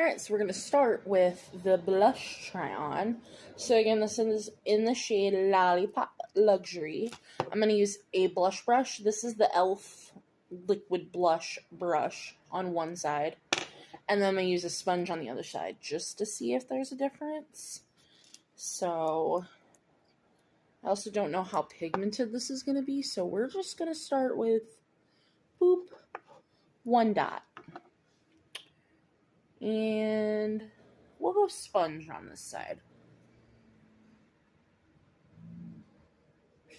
Alright, so we're going to start with the blush try-on. So again, this is in the shade Lollipop Luxury. I'm going to use a blush brush. This is the e.l.f. liquid blush brush on one side. And then I'm going to use a sponge on the other side just to see if there's a difference. So, I also don't know how pigmented this is going to be, so we're just going to start with, boop, one dot. And we'll go sponge on this side.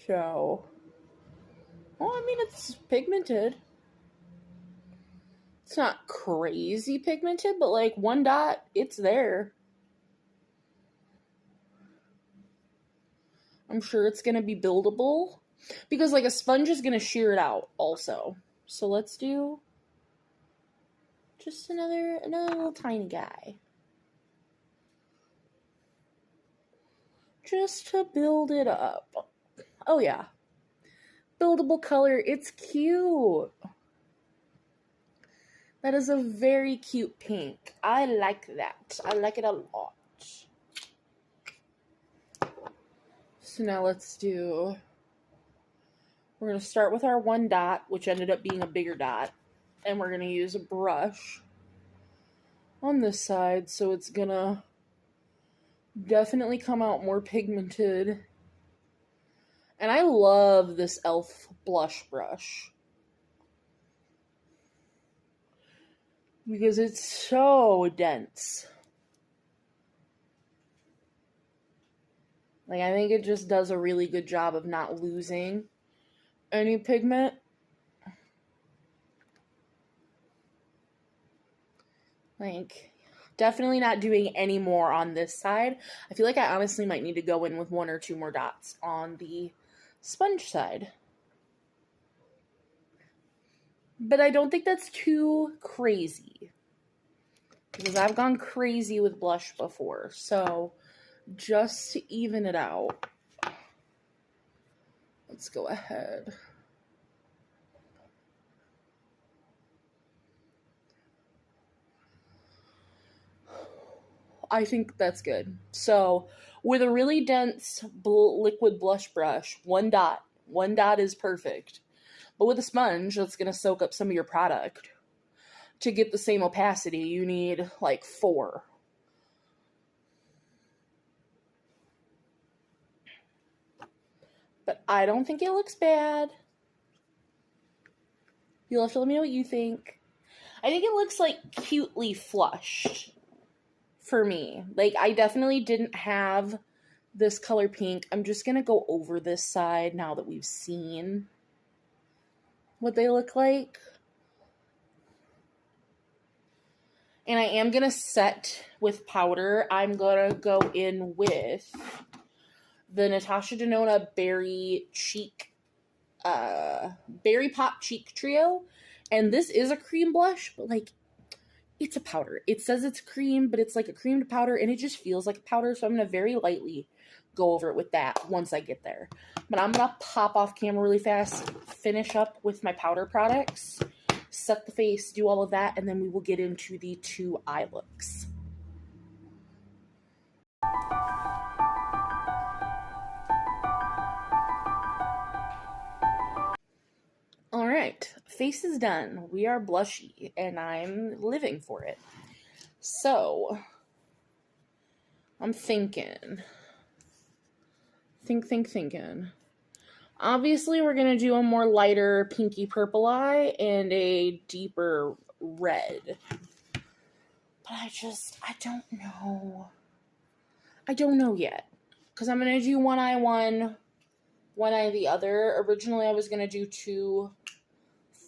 So, well, I mean, it's pigmented. It's not crazy pigmented, but like one dot, it's there. I'm sure it's going to be buildable because like a sponge is going to shear it out also. So let's do just another little tiny guy. Just to build it up. Oh yeah. Buildable color. It's cute. That is a very cute pink. I like that. I like it a lot. So now let's do... We're going to start with our one dot, which ended up being a bigger dot. And we're going to use a brush on this side, so it's going to definitely come out more pigmented. And I love this e.l.f. blush brush because it's so dense. Like, I think it just does a really good job of not losing any pigment. Like, definitely not doing any more on this side. I feel like I honestly might need to go in with one or two more dots on the sponge side. But I don't think that's too crazy, because I've gone crazy with blush before. So, just to even it out, let's go ahead. I think that's good. So, with a really dense liquid blush brush, one dot is perfect. But with a sponge that's going to soak up some of your product, to get the same opacity, you need like 4. But I don't think it looks bad. You'll have to let me know what you think. I think it looks like cutely flushed. For me, like, I definitely didn't have this color pink. I'm just gonna go over this side now that we've seen what they look like. And I am gonna set with powder. I'm gonna go in with the Natasha Denona Berry Pop Cheek Trio. And this is a cream blush, but like, it's a powder. It says it's cream, but it's like a cream to powder, and it just feels like a powder, so I'm going to very lightly go over it with that once I get there. But I'm going to pop off camera really fast, finish up with my powder products, set the face, do all of that, and then we will get into the 2 eye looks. Alright, face is done. We are blushy, and I'm living for it. So, I'm thinking. Thinking. Obviously, we're going to do a more lighter pinky purple eye and a deeper red. But I don't know. I don't know yet. Because I'm going to do one eye one eye the other. Originally, I was going to do 2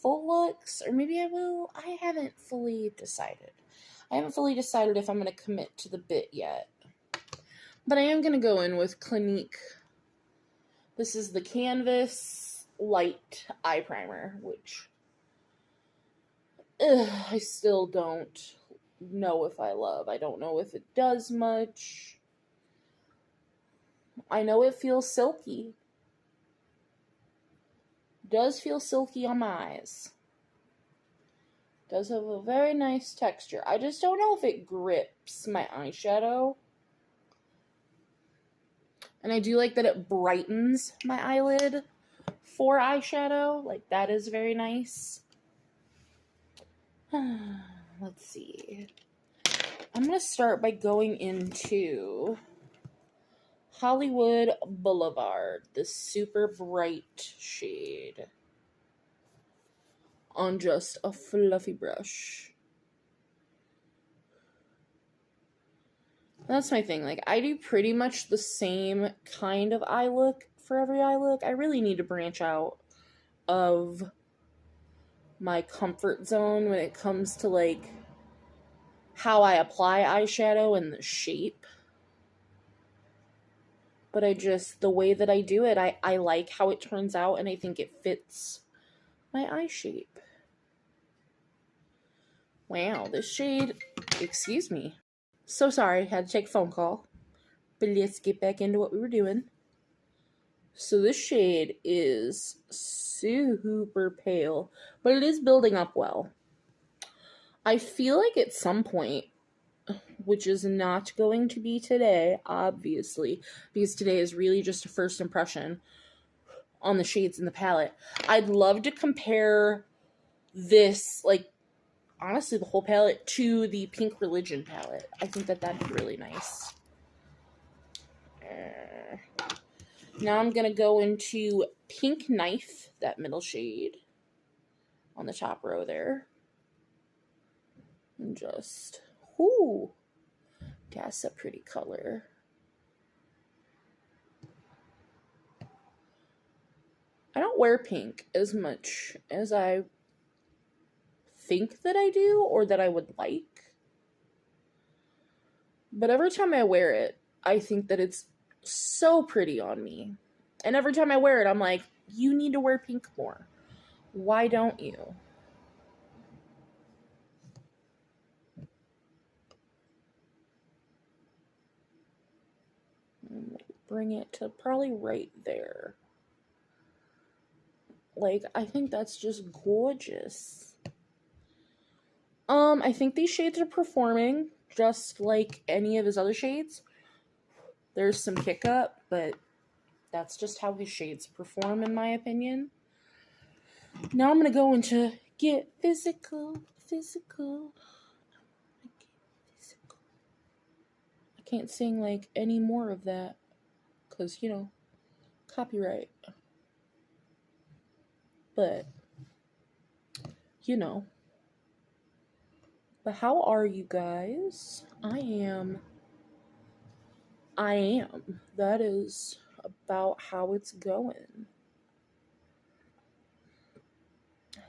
full looks, or maybe I will. I haven't fully decided. I haven't fully decided if I'm going to commit to the bit yet. But I am going to go in with Clinique. This is the Canvas Light Eye Primer, which I still don't know if I love. I don't know if it does much. I know it feels silky. Does feel silky on my eyes. Does have a very nice texture. I just don't know if it grips my eyeshadow. And I do like that it brightens my eyelid for eyeshadow. Like, that is very nice. Let's see. I'm going to start by going into Hollywood Boulevard, this super bright shade, on just a fluffy brush. That's my thing. Like, I do pretty much the same kind of eye look for every eye look. I really need to branch out of my comfort zone when it comes to, like, how I apply eyeshadow and the shape. But the way that I do it, I like how it turns out, and I think it fits my eye shape. Wow, this shade, excuse me. So sorry, had to take a phone call. But let's get back into what we were doing. So this shade is super pale, but it is building up well. I feel like at some point, which is not going to be today, obviously, because today is really just a first impression on the shades in the palette, I'd love to compare this, like, honestly, the whole palette to the Pink Religion palette. I think that that'd be really nice. Now I'm going to go into Pink Knife, that middle shade, on the top row there. And just, whoo, that's a pretty color. I don't wear pink as much as I think that I do, or that I would like. But every time I wear it, I think that it's so pretty on me. And every time I wear it, I'm like, you need to wear pink more. Why don't you? Bring it to probably right there. Like, I think that's just gorgeous. I think these shades are performing just like any of his other shades. There's some kick up, but that's just how his shades perform, in my opinion. Now I'm going to go into Get Physical. I can't sing, like, any more of that, because, you know, copyright. But, you know. But how are you guys? I am. That is about how it's going. I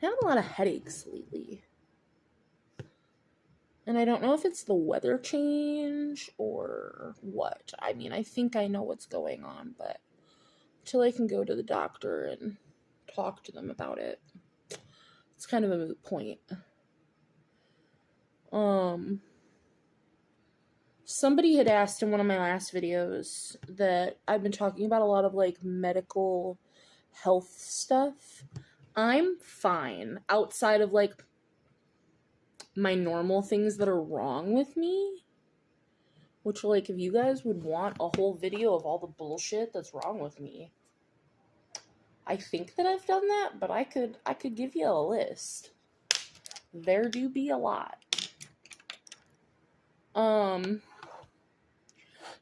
have a lot of headaches lately. And I don't know if it's the weather change or what. I mean, I think I know what's going on, but until I can go to the doctor and talk to them about it, it's kind of a moot point. Somebody had asked in one of my last videos that I've been talking about a lot of, like, medical health stuff. I'm fine outside of, like, my normal things that are wrong with me. Which, like, if you guys would want a whole video of all the bullshit that's wrong with me, I think that I've done that, but I could give you a list. There do be a lot.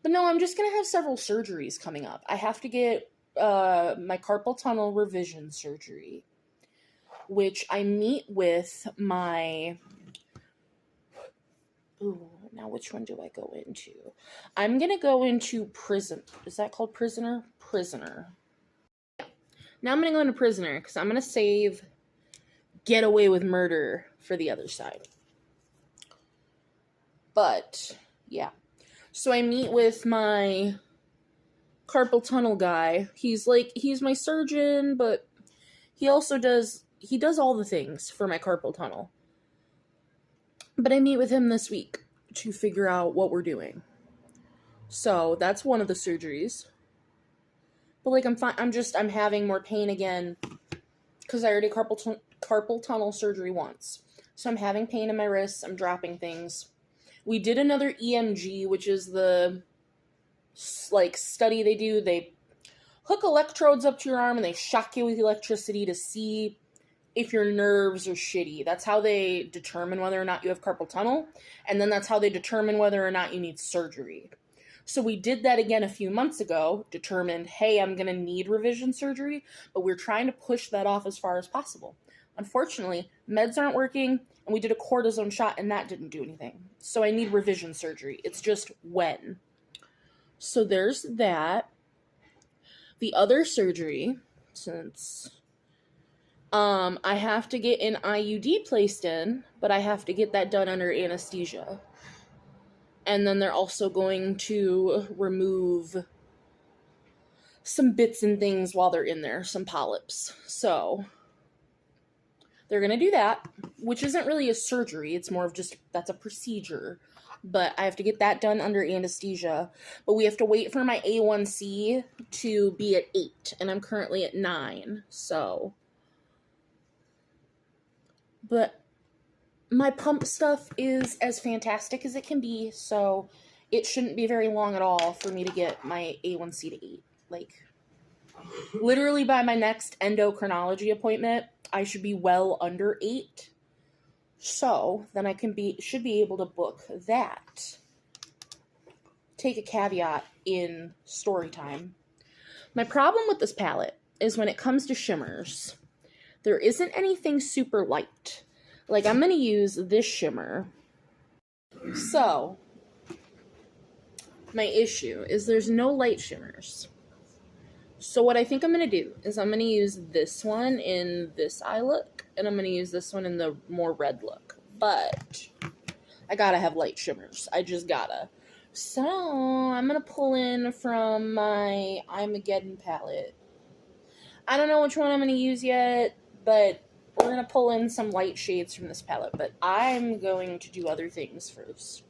But no, I'm just gonna have several surgeries coming up. I have to get my carpal tunnel revision surgery, which I meet with my... Ooh, now which one do I go into? I'm gonna go into prison. Is that called prisoner? Prisoner. Yeah. Now I'm gonna go into prisoner, because I'm gonna save Get Away with Murder for the other side. But, yeah. So I meet with my carpal tunnel guy. He's my surgeon, but he also does all the things for my carpal tunnel. But I meet with him this week to figure out what we're doing. So that's one of the surgeries. But, like, I'm fine. I'm having more pain again because I already carpal carpal tunnel surgery once. So I'm having pain in my wrists. I'm dropping things. We did another EMG, which is the like study they do. They hook electrodes up to your arm and they shock you with electricity to see if your nerves are shitty. That's how they determine whether or not you have carpal tunnel. And then that's how they determine whether or not you need surgery. So we did that again a few months ago, determined, hey, I'm going to need revision surgery, but we're trying to push that off as far as possible. Unfortunately, meds aren't working, and we did a cortisone shot, and that didn't do anything. So I need revision surgery. It's just when. So there's that. The other surgery, since I have to get an IUD placed in, but I have to get that done under anesthesia. And then they're also going to remove some bits and things while they're in there, some polyps. So they're going to do that, which isn't really a surgery. It's more of just, that's a procedure. But I have to get that done under anesthesia. But we have to wait for my A1C to be at 8, and I'm currently at 9. So, but my pump stuff is as fantastic as it can be, so it shouldn't be very long at all for me to get my A1C to 8. Like, literally by my next endocrinology appointment, I should be well under 8. So, then I should be able to book that. Take a caveat in story time. My problem with this palette is when it comes to shimmers, there isn't anything super light. Like, I'm going to use this shimmer. So, my issue is there's no light shimmers. So what I think I'm going to do is I'm going to use this one in this eye look, and I'm going to use this one in the more red look. But I gotta have light shimmers. I just gotta. So I'm going to pull in from my Armageddon palette. I don't know which one I'm going to use yet, but we're going to pull in some light shades from this palette, but I'm going to do other things first.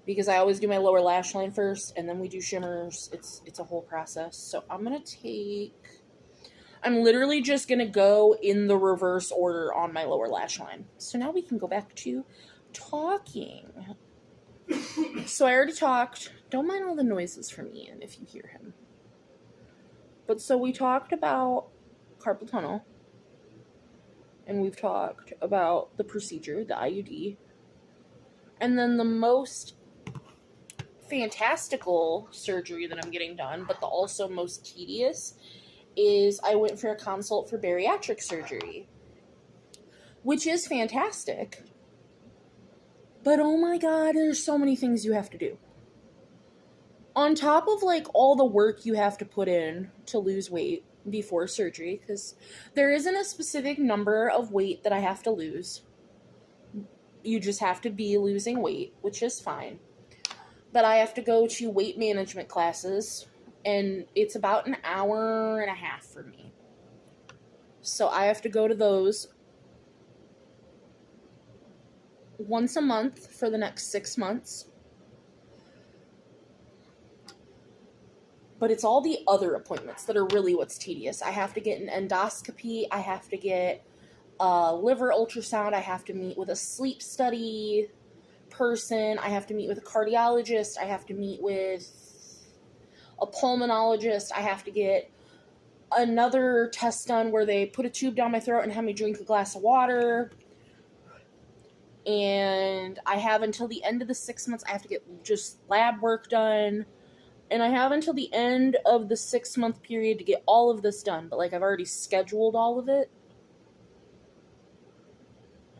Because I always do my lower lash line first, and then we do shimmers. It's a whole process. So I'm literally just going to go in the reverse order on my lower lash line. So now we can go back to talking. So I already talked. Don't mind all the noises from Ian if you hear him. But so we talked about carpal tunnel. And we've talked about the procedure, the IUD. And then the most fantastical surgery that I'm getting done, but the also most tedious, is I went for a consult for bariatric surgery. Which is fantastic. But oh my god, there's so many things you have to do. On top of like all the work you have to put in to lose weight before surgery, because there isn't a specific number of weight that I have to lose. You just have to be losing weight, which is fine. But I have to go to weight management classes, and it's about an hour and a half for me. So I have to go to those once a month for the next 6 months. But it's all the other appointments that are really what's tedious. I have to get an endoscopy. I have to get a liver ultrasound. I have to meet with a sleep study person. I have to meet with a cardiologist. I have to meet with a pulmonologist. I have to get another test done where they put a tube down my throat and have me drink a glass of water. And I have until the end of the 6 months. I have to get just lab work done. And I have until the end of the 6-month period to get all of this done. But, like, I've already scheduled all of it.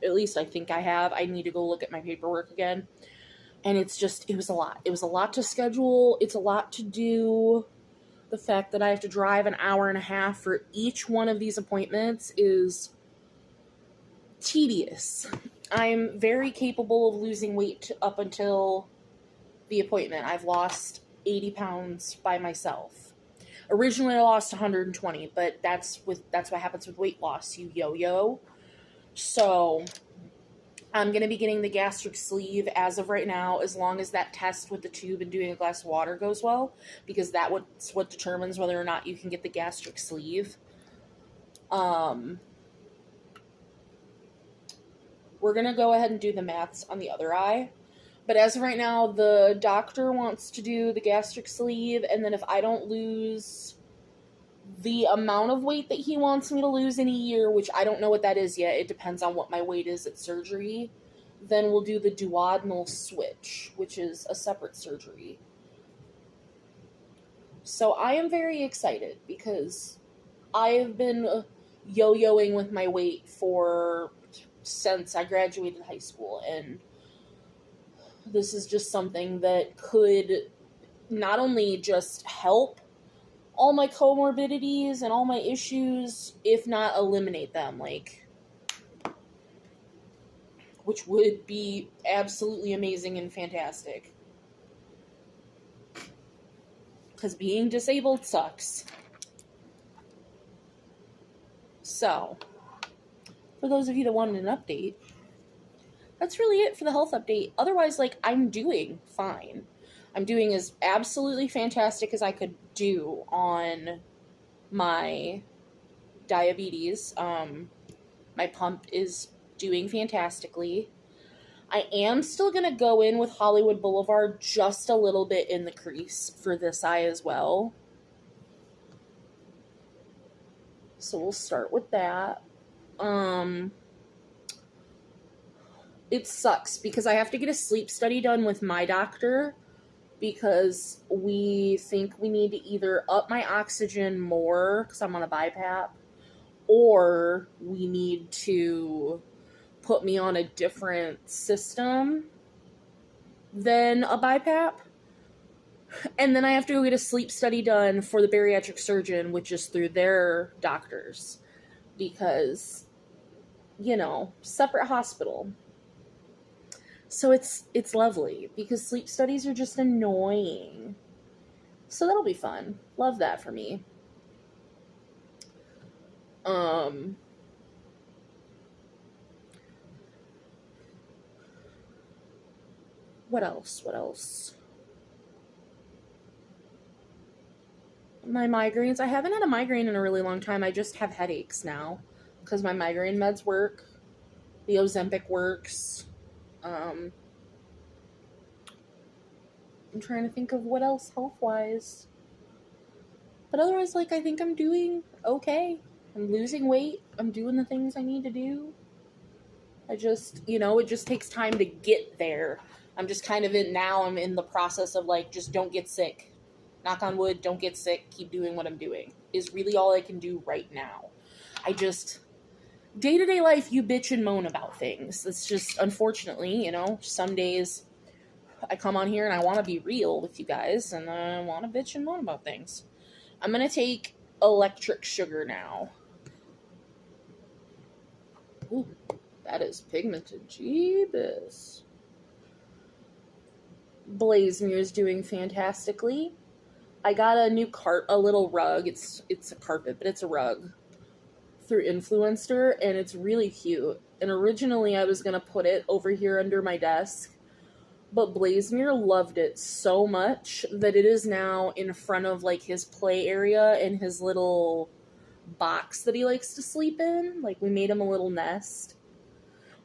At least I think I have. I need to go look at my paperwork again. And it's just, it was a lot. It was a lot to schedule. It's a lot to do. The fact that I have to drive an hour and a half for each one of these appointments is tedious. I'm very capable of losing weight up until the appointment. I've lost 80 pounds by myself. Originally I lost 120, but that's what happens with weight loss. You yo-yo. So I'm going to be getting the gastric sleeve as of right now, as long as that test with the tube and doing a glass of water goes well, because that's what determines whether or not you can get the gastric sleeve. we're going to go ahead and do the mattes on the other eye. But as of right now, the doctor wants to do the gastric sleeve, and then if I don't lose the amount of weight that he wants me to lose in a year, which I don't know what that is yet, it depends on what my weight is at surgery, then we'll do the duodenal switch, which is a separate surgery. So I am very excited because I have been yo-yoing with my weight since I graduated high school, and this is just something that could not only just help all my comorbidities and all my issues, if not eliminate them, like, which would be absolutely amazing and fantastic. Because being disabled sucks. So, for those of you that wanted an update, that's really it for the health update. Otherwise, like, I'm doing fine. I'm doing as absolutely fantastic as I could do on my diabetes. My pump is doing fantastically. I am still going to go in with Hollywood Boulevard just a little bit in the crease for this eye as well. So we'll start with that. It sucks because I have to get a sleep study done with my doctor because we think we need to either up my oxygen more because I'm on a BiPAP, or we need to put me on a different system than a BiPAP. And then I have to go get a sleep study done for the bariatric surgeon, which is through their doctors, because, you know, separate hospital. So it's lovely because sleep studies are just annoying. So that'll be fun. Love that for me. What else? My migraines. I haven't had a migraine in a really long time. I just have headaches now because my migraine meds work. The Ozempic works. I'm trying to think of what else health-wise. But otherwise, like, I think I'm doing okay. I'm losing weight. I'm doing the things I need to do. I just, you know, it just takes time to get there. I'm just kind of I'm in the process of, like, just don't get sick. Knock on wood, don't get sick. Keep doing what I'm doing is really all I can do right now. Day-to-day life, you bitch and moan about things. It's just, unfortunately, you know, some days I come on here and I want to be real with you guys, and I want to bitch and moan about things. I'm going to take electric sugar now. Ooh, that is pigmented. Jeebus. Blazemere is doing fantastically. I got a new a little rug. It's a carpet, but it's a rug through Influencer, and it's really cute. And originally I was going to put it over here under my desk, but Blazemere loved it so much that it is now in front of, like, his play area and his little box that he likes to sleep in. Like, we made him a little nest.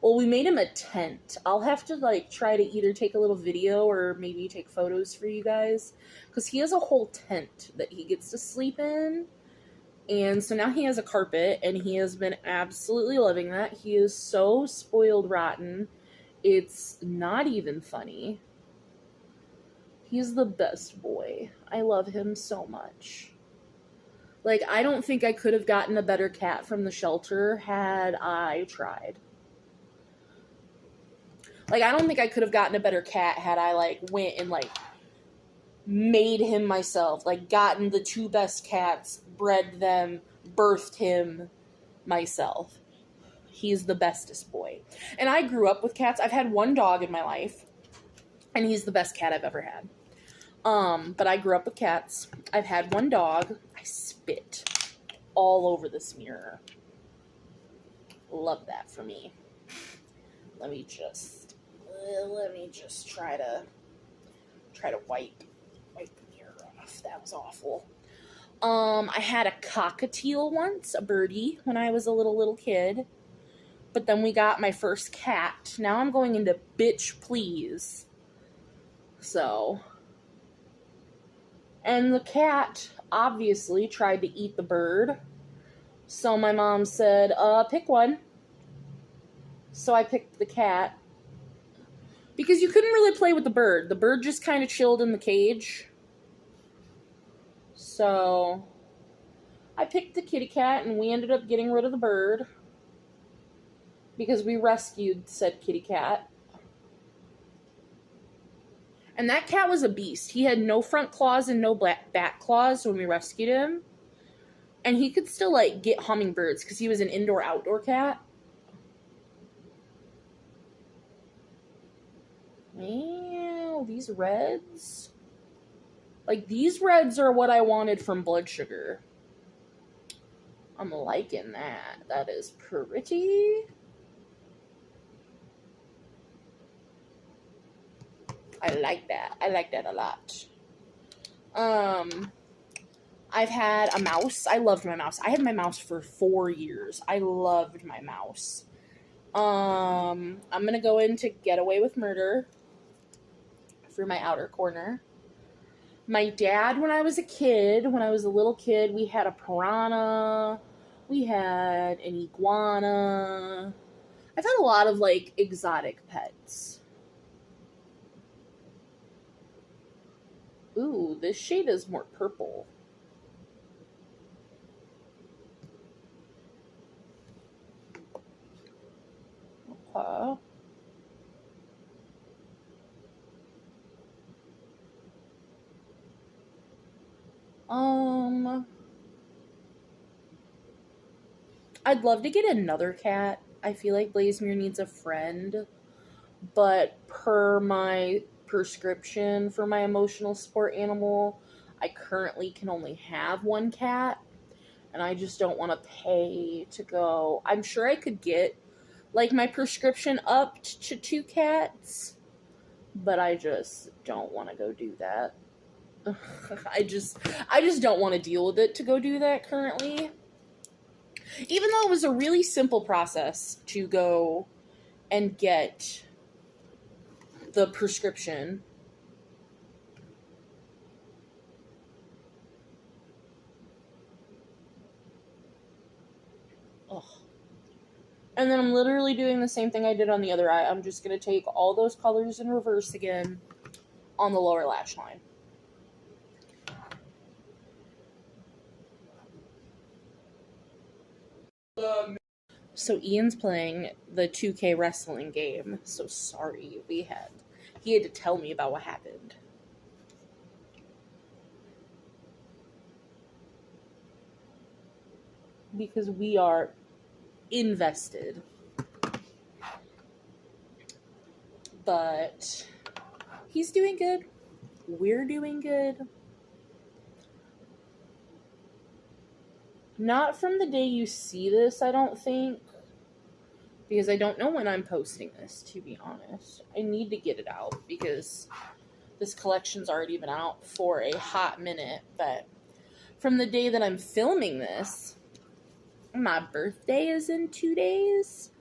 Well, we made him a tent. I'll have to, like, try to either take a little video or maybe take photos for you guys, because he has a whole tent that he gets to sleep in. And so now he has a carpet, and he has been absolutely loving that. He is so spoiled rotten. It's not even funny. He's the best boy. I love him so much. Like, I don't think I could have gotten a better cat from the shelter had I tried. Like, I don't think I could have gotten a better cat had I, like, went and, like, made him myself. Like, gotten the two best cats, bred them, birthed him myself. He's the bestest boy. And I grew up with cats. I've had one dog in my life, and he's the best cat I've ever had. But I grew up with cats. I've had one dog. I spit all over this mirror. Love that for me. Let me just try to wipe the mirror off. That was awful. I had a cockatiel once, a birdie, when I was a little kid. But then we got my first cat. Now I'm going into bitch please. So. And the cat obviously tried to eat the bird. So my mom said, pick one. So I picked the cat. Because you couldn't really play with the bird. The bird just kind of chilled in the cage. So I picked the kitty cat and we ended up getting rid of the bird. Because we rescued said kitty cat. And that cat was a beast. He had no front claws and no back claws when we rescued him. And he could still, like, get hummingbirds because he was an indoor-outdoor cat. Wow, these reds. Like, these reds are what I wanted from Blood Sugar. I'm liking that. That is pretty. I like that. I like that a lot. I've had a mouse. I loved my mouse. I had my mouse for 4 years. I loved my mouse. I'm going to go into Get Away with Murder for my outer corner. My dad, when I was a little kid, we had a piranha. We had an iguana. I've had a lot of, like, exotic pets. Ooh, this shade is more purple. Okay. I'd love to get another cat. I feel like Blazemere needs a friend, but per my prescription for my emotional support animal, I currently can only have one cat, and I just don't want to pay to go. I'm sure I could get, like, my prescription upped to 2 cats, but I just don't want to go do that. I just don't want to deal with it to go do that currently. Even though it was a really simple process to go and get the prescription. Ugh. And then I'm literally doing the same thing I did on the other eye. I'm just going to take all those colors in reverse again on the lower lash line. So Ian's playing the 2K wrestling game. So sorry, he had to tell me about what happened. Because we are invested. But he's doing good. We're doing good. Not from the day you see this, I don't think. Because I don't know when I'm posting this, to be honest. I need to get it out because this collection's already been out for a hot minute. But from the day that I'm filming this, my birthday is in 2 days.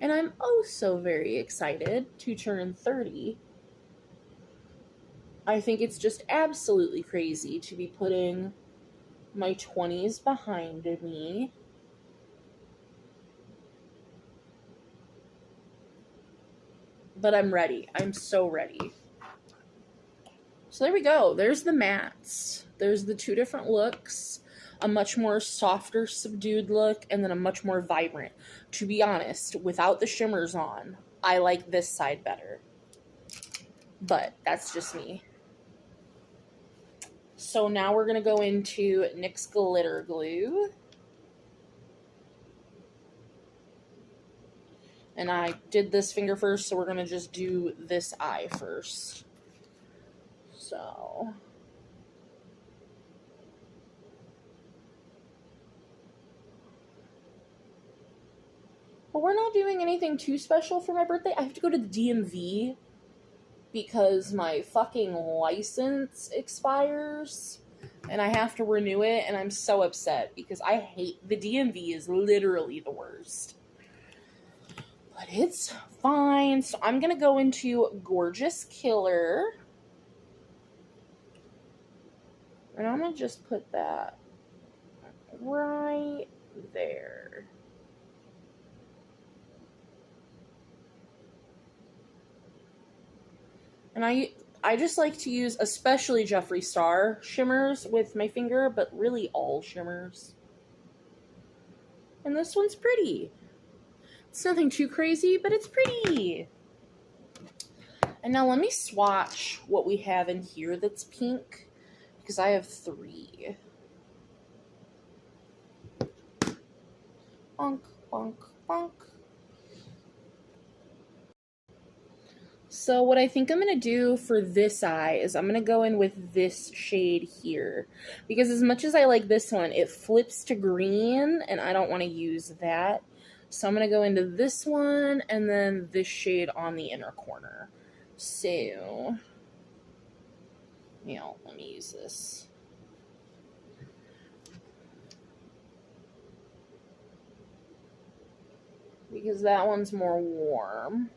And I'm oh so very excited to turn 30. I think it's just absolutely crazy to be putting my 20s behind me. But I'm ready. I'm so ready. So there we go. There's the mattes. There's the 2 different looks. A much more softer, subdued look, and then a much more vibrant. To be honest, without the shimmers on, I like this side better. But that's just me. So now we're going to go into NYX Glitter Glue. And I did this finger first, so we're going to just do this eye first. So. But we're not doing anything too special for my birthday. I have to go to the DMV because my fucking license expires and I have to renew it, and I'm so upset because I hate the DMV. Is literally the worst. But it's fine. So I'm going to go into Gorgeous Killer. And I'm going to just put that right there. And I just like to use especially Jeffree Star shimmers with my finger, but really all shimmers. And this one's pretty. It's nothing too crazy, but it's pretty. And now let me swatch what we have in here that's pink, because I have 3. Bonk, bonk, bonk. So what I think I'm going to do for this eye is I'm going to go in with this shade here. Because as much as I like this one, it flips to green, and I don't want to use that. So I'm going to go into this one, and then this shade on the inner corner. So, let me use this. Because that one's more warm.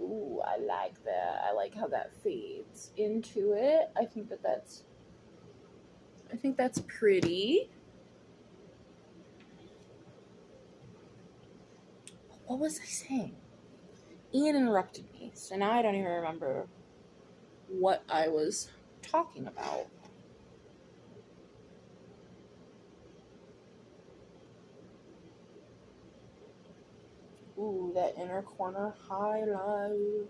Ooh, I like that. I like how that fades into it. I think that's pretty. What was I saying? Ian interrupted me, so now I don't even remember what I was talking about. Ooh, that inner corner highlight.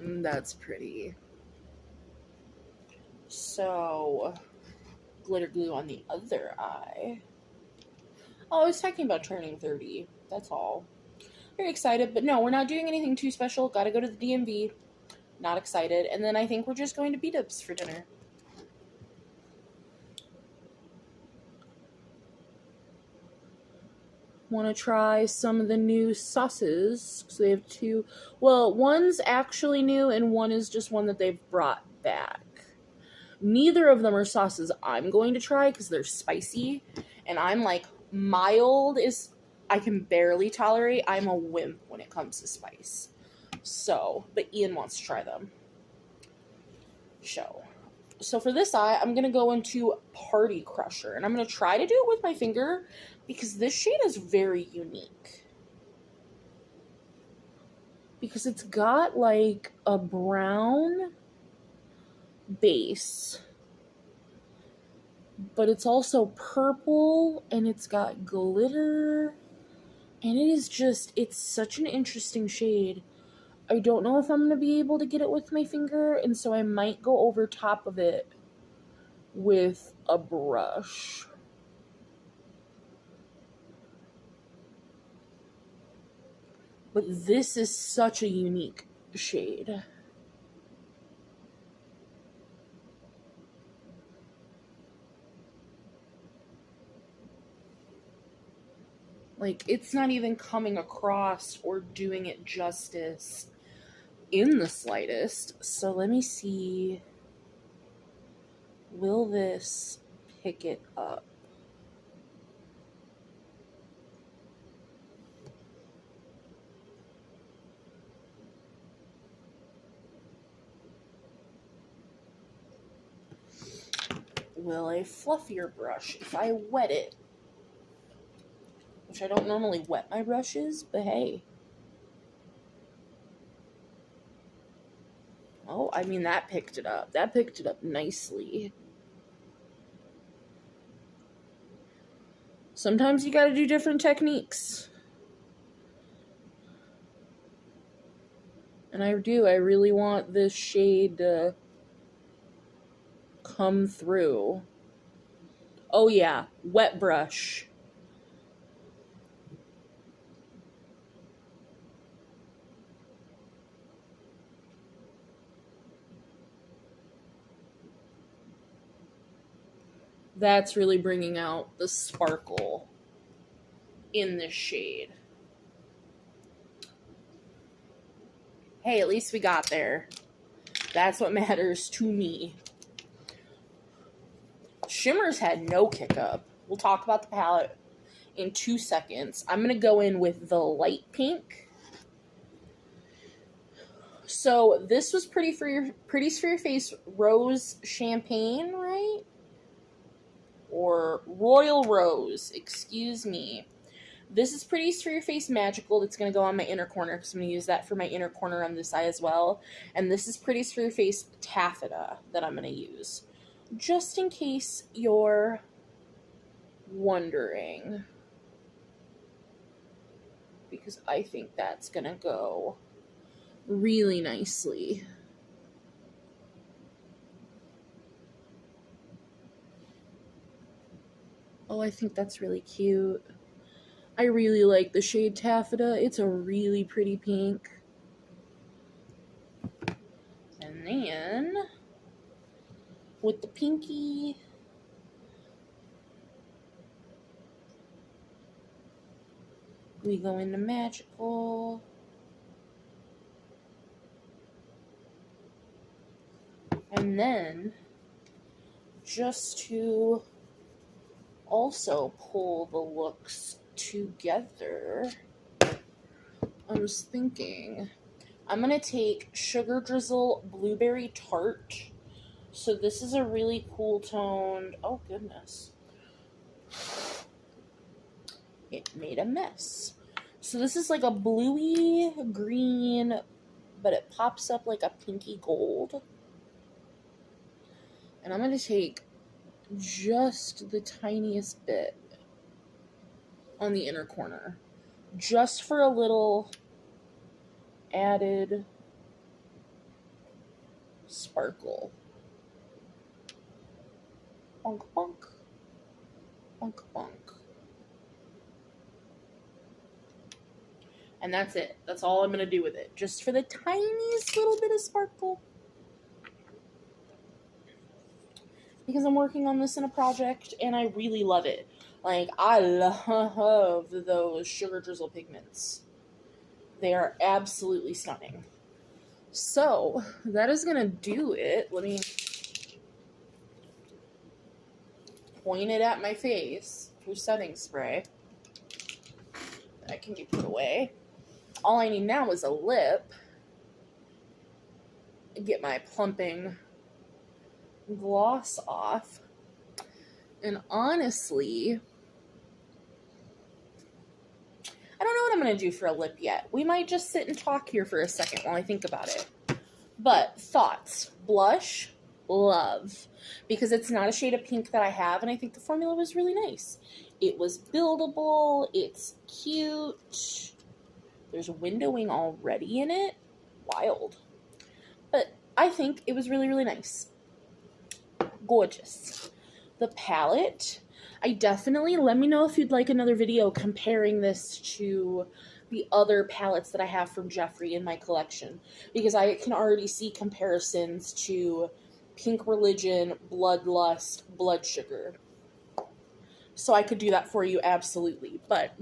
That's pretty. So, glitter glue on the other eye. Oh, I was talking about turning 30. That's all. Very excited, but no, we're not doing anything too special. Gotta go to the DMV. Not excited. And then I think we're just going to B-Dubs for dinner. Want to try some of the new sauces. So they have 2. Well, one's actually new and one is just one that they've brought back. Neither of them are sauces I'm going to try because they're spicy. And I'm like, mild is, I can barely tolerate. I'm a wimp when it comes to spice. So, but Ian wants to try them. So for this eye, I'm going to go into Party Crusher. And I'm going to try to do it with my finger because this shade is very unique. Because it's got like a brown base, but it's also purple and it's got glitter. And it is just, it's such an interesting shade. I don't know if I'm going to be able to get it with my finger, and so I might go over top of it with a brush. But this is such a unique shade. Like, it's not even coming across or doing it justice in the slightest. So let me see. Will this pick it up? Will a fluffier brush, if I wet it, which I don't normally wet my brushes, but hey. Oh, I mean, that picked it up. That picked it up nicely. Sometimes you gotta do different techniques. And I really want this shade to come through. Oh yeah, wet brush. That's really bringing out the sparkle in this shade. Hey, at least we got there. That's what matters to me. Shimmers had no kick up. We'll talk about the palette in 2 seconds. I'm going to go in with the light pink. So this was Pretties for Your Face Rose Champagne, right? Or Royal Rose, excuse me. This is Pretties for Your Face Magical. That's going to go on my inner corner because I'm going to use that for my inner corner on this eye as well. And this is Pretties for Your Face Taffyta that I'm going to use. Just in case you're wondering. Because I think that's going to go really nicely. Oh, I think that's really cute. I really like the shade Taffyta. It's a really pretty pink. And then, with the pinky, we go into Magical. And then, just to also pull the looks together, I was thinking I'm going to take Sugar Drizzle Blueberry Tart. So this is a really cool toned, oh goodness, it made a mess. So this is like a bluey green, but it pops up like a pinky gold. And I'm going to take just the tiniest bit on the inner corner, just for a little added sparkle. Bonk, bonk, bonk, bonk. And that's it. That's all I'm going to do with it. Just for the tiniest little bit of sparkle. Because I'm working on this in a project, and I really love it. Like, I love those Sugar Drizzle pigments. They are absolutely stunning. So, that is going to do it. Let me point it at my face through setting spray. That can be put away. All I need now is a lip. Get my plumping gloss off. And honestly, I don't know what I'm going to do for a lip yet. We might just sit and talk here for a second while I think about it. But thoughts. Blush, love. Because it's not a shade of pink that I have, and I think the formula was really nice. It was buildable. It's cute. There's windowing already in it. Wild. But I think it was really, really nice. Gorgeous. The palette, I definitely, let me know if you'd like another video comparing this to the other palettes that I have from Jeffree in my collection, because I can already see comparisons to Pink Religion, Bloodlust, Blood Sugar. So I could do that for you, absolutely. But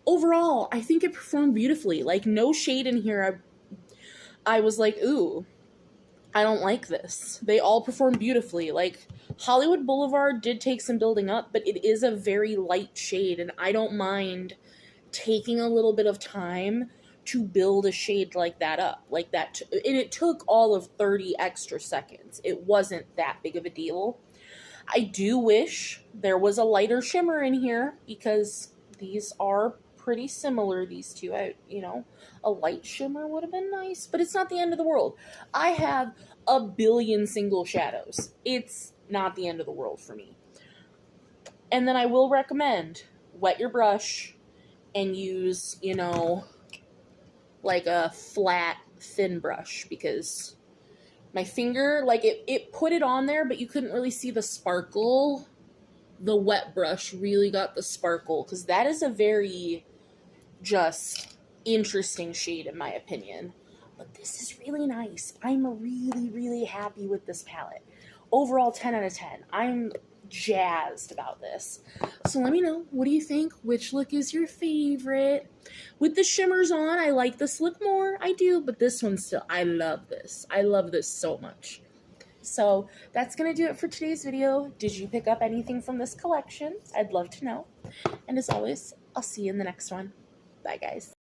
overall, I think it performed beautifully. Like, no shade in here. I was like, ooh, I don't like this. They all perform beautifully. Like, Hollywood Boulevard did take some building up, but it is a very light shade, and I don't mind taking a little bit of time to build a shade like that up. Like that, and it took all of 30 extra seconds. It wasn't that big of a deal. I do wish there was a lighter shimmer in here, because these are pretty similar, these two. You know, a light shimmer would have been nice, but it's not the end of the world. I have a billion single shadows. It's not the end of the world for me. And then I will recommend wet your brush and use, you know, like a flat, thin brush, because my finger, like, it put it on there, but you couldn't really see the sparkle. The wet brush really got the sparkle, because that is a very just interesting shade in my opinion. But this is really nice. I'm really, really happy with this palette. Overall, 10 out of 10. I'm jazzed about this. So let me know, what do you think? Which look is your favorite? With the shimmers on, I like this look more. I do, but this one still, I love this. I love this so much. So that's going to do it for today's video. Did you pick up anything from this collection? I'd love to know. And as always, I'll see you in the next one. Bye, guys.